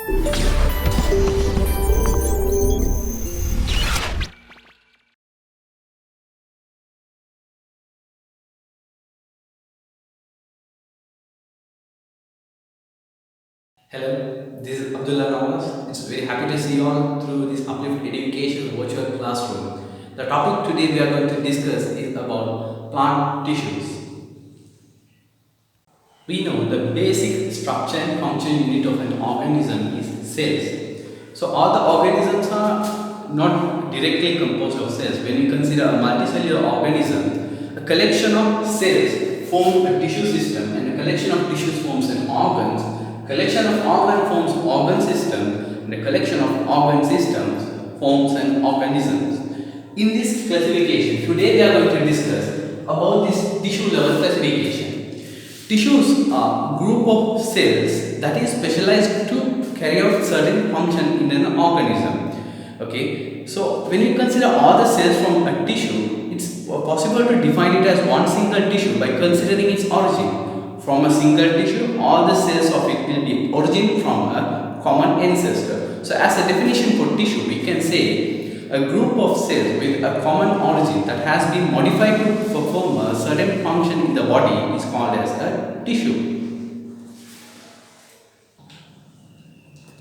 Hello, this is Abdullah Nawas. It's very happy to see you all through this Uplift Education virtual classroom. The topic today we are going to discuss is about plant tissues. We know the basic structure and function unit of an organism is cells. So all the organisms are not directly composed of cells. When you consider a multicellular organism, a collection of cells form a tissue system, and a collection of tissues forms an organs. Collection of organ forms organ system, and a collection of organ systems forms an organism. In this classification, today we are going to discuss about this tissue level classification. Tissues are group of cells that is specialized to carry out certain function in an organism. Okay, so when you consider all the cells from a tissue, it's possible to define it as one single tissue by considering its origin. From a single tissue, all the cells of it will be origin from a common ancestor. So as a definition for tissue, we can say a group of cells with a common origin that has been modified to perform a certain function in the body is called as a tissue.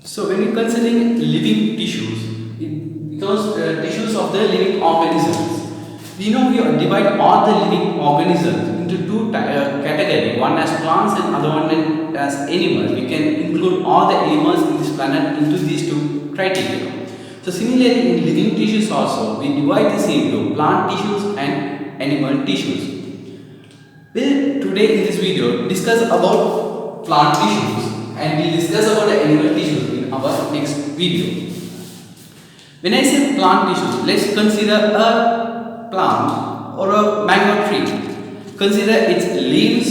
So when we are considering living tissues, it becomes tissues of the living organisms. We know we divide all the living organisms into two categories, one as plants and other one as animals. We can include all the animals in this planet into these two criteria. So similarly in living tissues also, we divide this into plant tissues and animal tissues. We'll today in this video discuss about plant tissues, and we'll discuss about the animal tissues in our next video. When I say plant tissues, let's consider a plant or a mango tree. Consider its leaves,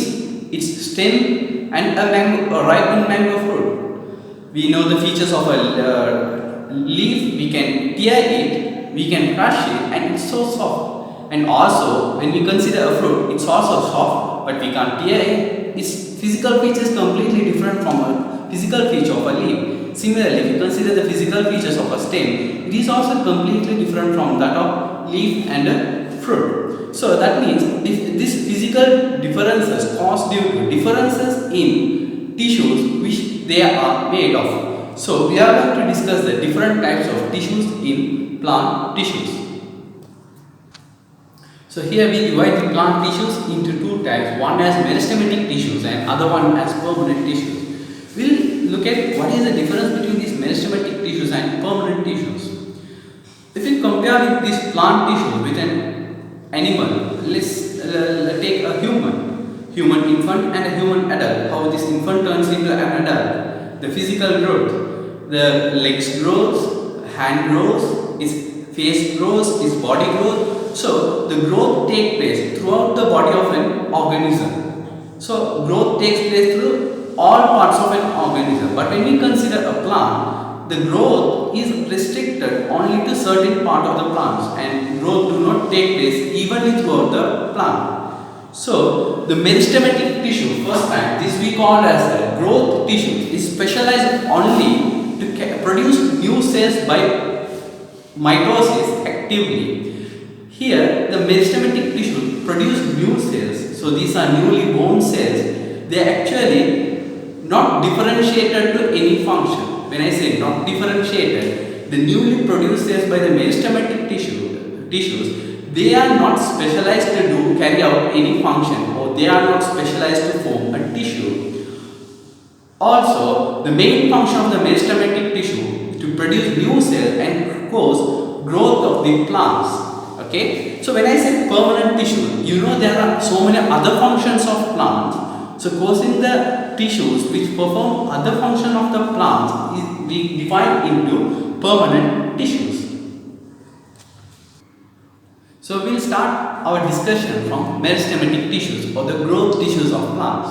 its stem, and a ripened mango fruit. We know the features of a leaf. We can tear it, we can crush it, and it's so soft. And also, when we consider a fruit, it's also soft, but we can't tear it. Its physical features completely different from a physical feature of a leaf. Similarly, if you consider the physical features of a stem, it is also completely different from that of leaf and a fruit. So that means if these physical differences cause due to differences in tissues which they are made of. So we are going to discuss the different types of tissues in plant tissues. So here we divide the plant tissues into two types, one as meristematic tissues and other one as permanent tissues. We'll look at what is the difference between these meristematic tissues and permanent tissues. If we compare with this plant tissue with an animal, let's take a human infant and a human adult. How this infant turns into an adult, the physical growth, the legs grows, hand grows, his face grows, his body grows. So the growth takes place throughout the body of an organism. So growth takes place through all parts of an organism. But when we consider a plant, the growth is restricted only to certain part of the plants, and growth do not take place evenly throughout the plant. So the meristematic tissue, first time, this we call as a growth tissue, is specialized only to produce new cells by mitosis actively. Here the meristematic tissue produce new cells. So these are newly born cells. They are actually not differentiated to any function. When I say not differentiated, the newly produced cells by the meristematic tissues, they are not specialized to carry out any function, or they are not specialized to form a tissue. Also, the main function of the meristematic tissue is to produce new cells and cause growth of the plants. Okay, so when I say permanent tissue, you know there are so many other functions of plants. So causing the tissues which perform other function of the plants is we divide into permanent tissues. So we'll start our discussion from meristematic tissues or the growth tissues of plants.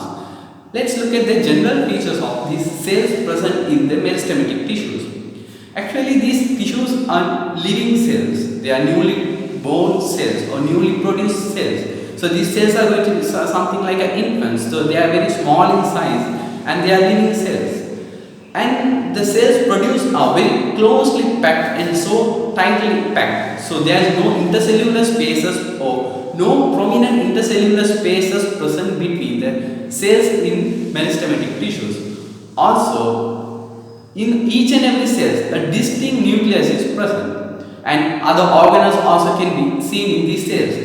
Let's look at the general features of these cells present in the meristematic tissues. Actually, these tissues are living cells. They are newly born cells or newly produced cells. So these cells are going to be something like an infant. So they are very small in size and they are living cells. and the cells produced are very closely packed and so tightly packed. So there is no intercellular spaces or no prominent intercellular spaces present between the cells in meristematic tissues. Also, in each and every cell, a distinct nucleus is present, and other organelles also can be seen in these cells.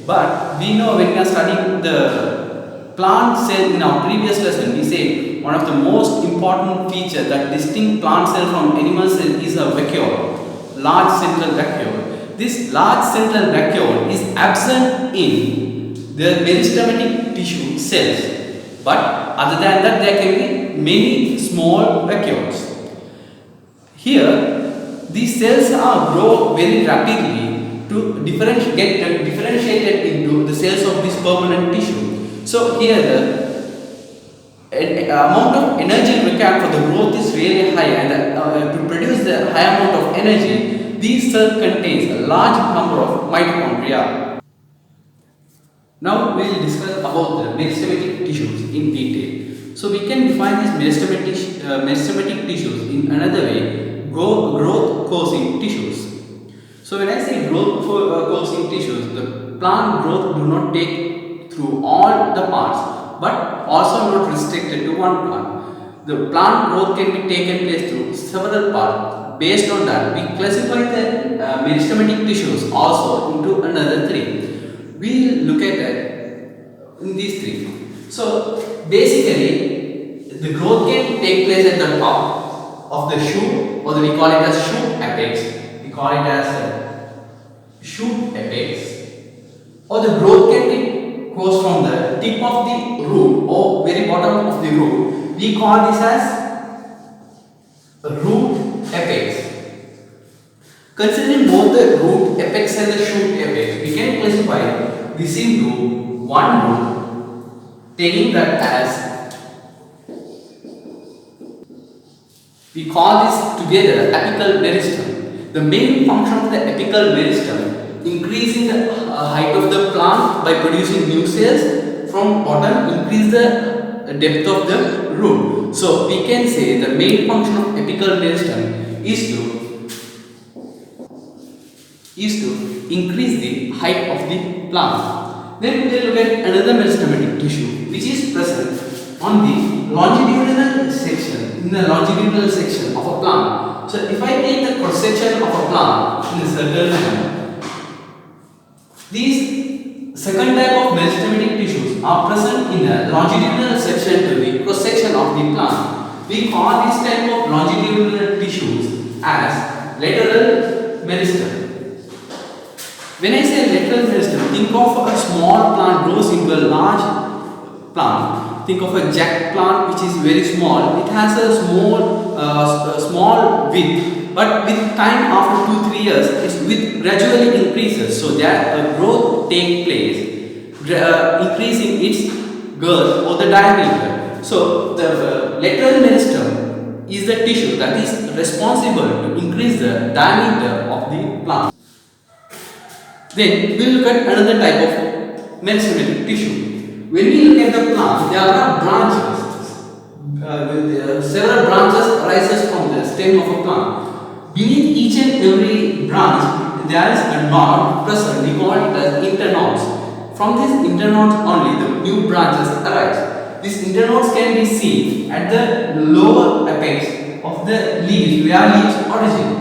But we know when we are studying the plant cell in our previous lesson, we say one of the most important features that distinct plant cell from animal cell is a vacuole, large central vacuole. This large central vacuole is absent in the meristematic tissue cells, but other than that there can be many small vacuoles. Here, these cells are grow very rapidly to get differentiated into the cells of this permanent tissue. So here the amount of energy required for the growth is really high, and to produce the high amount of energy, these cells contains a large number of mitochondria. Now we will discuss about the meristematic tissues in detail. So we can define these meristematic tissues in another way: growth causing tissues. So when I say growth causing tissues, the plant growth do not take through all the parts, but also not restricted to one plant. The plant growth can be taken place through several parts. Based on that, we classify the meristematic tissues also into another three. We will look at that in these three. So basically, the growth can take place at the top of the shoot, or we call it as shoot apex. We call it as shoot apex, or the growth can be goes from the tip of the root or very bottom of the root. We call this as root apex. Considering both the root apex and the shoot apex, we can classify this into one root, taking that as, we call this together apical meristem. The main function of the apical meristem, increasing the height of the plant by producing new cells from bottom, increase the depth of the root. So we can say the main function of apical meristem is to increase the height of the plant. Then we will look at another meristematic tissue which is present on the longitudinal section, in the longitudinal section of a plant. So if I take the cross section of a plant in a circular manner, these second type of meristematic tissues are present in the longitudinal section to the cross section of the plant. We call this type of longitudinal tissues as lateral meristem. When I say lateral meristem, think of a small plant grows into a large plant. Think of a jack plant which is very small. It has a small width, but with time after 2-3 years, its width gradually increases. So there a growth take place, increasing its girth or the diameter. So the lateral meristem is the tissue that is responsible to increase the diameter of the plant. Then we will look at another type of meristematic tissue. When we look at the plant, there are branches. Several branches arises from the stem of a plant. Beneath each and every branch, there is a knot present. We call it as internodes. From these internodes only, the new branches arise. These internodes can be seen at the lower apex of the leaves, where leaves originate.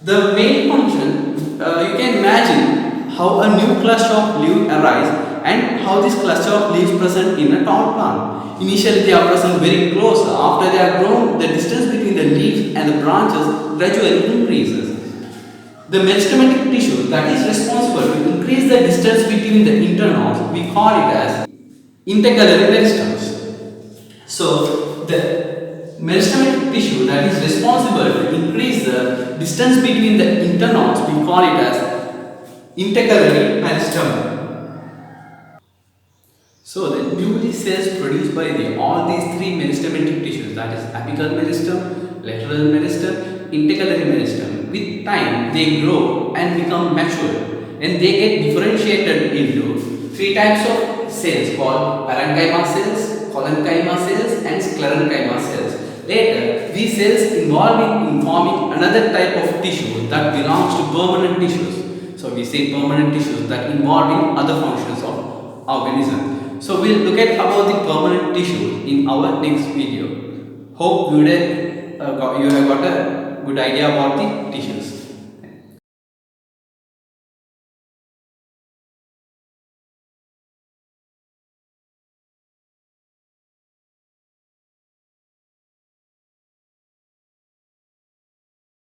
The main function, you can imagine how a new cluster of leaves arise and how this cluster of leaves present in a tall plant. Initially they are present very close. After they are grown, the distance between the leaves and the branches gradually increases. The meristematic tissue that is responsible to increase the distance between the internodes, we call it as intercalary meristems. So the meristematic tissue that is responsible to increase the distance between the internodes, we call it as intercalary meristem. So the new cells produced by all these three meristematic tissues, that is apical meristem, lateral meristem, intercalary meristem, with time they grow and become mature, and they get differentiated into three types of cells called parenchyma cells, collenchyma cells and sclerenchyma cells. Later, these cells involve in forming another type of tissue that belongs to permanent tissues. So we say permanent tissues that involve in other functions of organism. So we'll look at about the permanent tissue in our next video. Hope you have got a good idea about the tissues.